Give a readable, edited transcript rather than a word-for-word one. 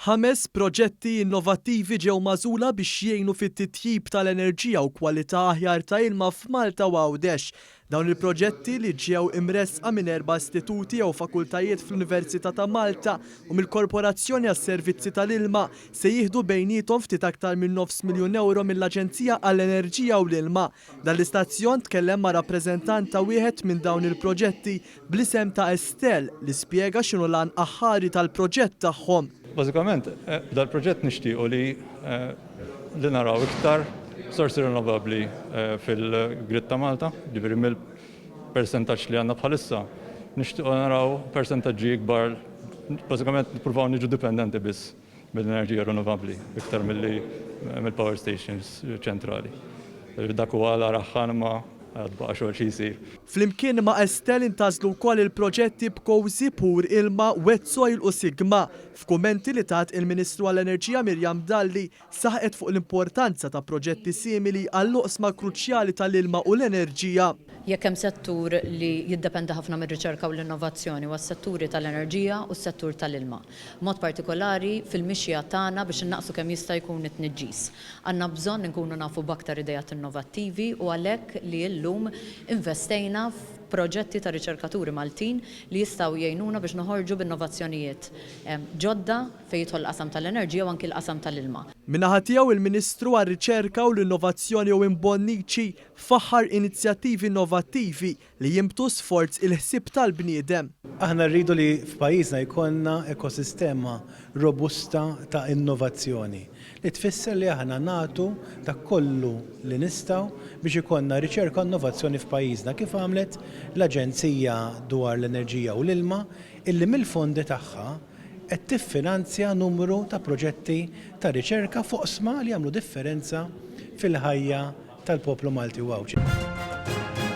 5 proġetti innovattivi ġew magħżula biex jgħinu fit-titjib tal-enerġija u kwalità aħjar ta' ilma f'Malta u Għawdex. Dawn il-proġetti li ġew imresqa minn 4 istituti jew fakultajiet fl-Università ta' Malta u mill-Korporazzjoni għas-Servizzi tal-Ilma se jieħdu bejniethom ftit aktar minn €9 miljun mill-Aġenzija għall-Enerġija u l-Ilma. Dan l-istazzjon tkellem ma' rappreżentant ta' wieħed minn dawn il-proġetti bl-isem ta' Estelle li spjega x'inhu l-għan aħħari tal-proġett tagħhom. Bażikament, dal-proġett nixtiequ li naraw iktar sorsi rinnovabbli fil-grid ta' Malta, ġifieri mill-persentaġġ li għandna bħalissa, nixtiequ naraw persentaġġi ikbar, bażikament nippruvaw niġu dipendenti biss mill-enerġija rinnovabbli iktar mill-power stations ċentrali. Dak huwa l-araħħan ma' għadbaqa xogħol xi jsir. Flimkien ma' Estelle intażlu wkoll il-proġetti b'Kowsi, Pur Ilma, Wet Soil u Sigma. F'kummenti li tat il-Ministru għall-Enerġija Mirjam Dalli saħqet fuq l-importanza ta' proġetti simili għall-oqsma kruċjali tal-ilma u l-enerġija. Jekk hemm settur li jiddependa ħafna mir-riċerka u l-innovazzjoni huwa s-setturi tal-enerġija u s-settur tal-ilma. Mod partikolari fil-mixja tagħna biex innaqsu kemm jista' jkun it-tniġġis. Għandna bżonn inkunu nafu b'aktar idejat innovattivi u għalhekk li llum investejna f'proġetti ta' riċerkaturi Maltin li jistgħu jgħinuna biex noħorġu b'innovazzjonijiet ġodda fejn jidħol qasam tal-enerġija u anke l-qasam tal-ilma. Min-naħa tiegħu il-Ministru għar-Riċerka u l-Innovazzjoni u Imbonnici faħħar inizjattivi innovattivi li jimbtu sforz il-ħsieb tal-bniedem. Aħna rridu li f'pajjiżna jkollna ekosistema robusta ta' innovazzjoni li tfisser li aħna nagħtu dak kollu li nistgħu biex ikollna riċerka u innovazzjoni f'pajjiżna kif għamlet l-Aġenzija dwar l-Enerġija u l-Ilma illi mill-fondi tagħha qed tiffinanzja numru ta' proġetti ta' riċerka fuq oqsma li jagħmlu differenza fil-ħajja tal-poplu Malti u Għawdex.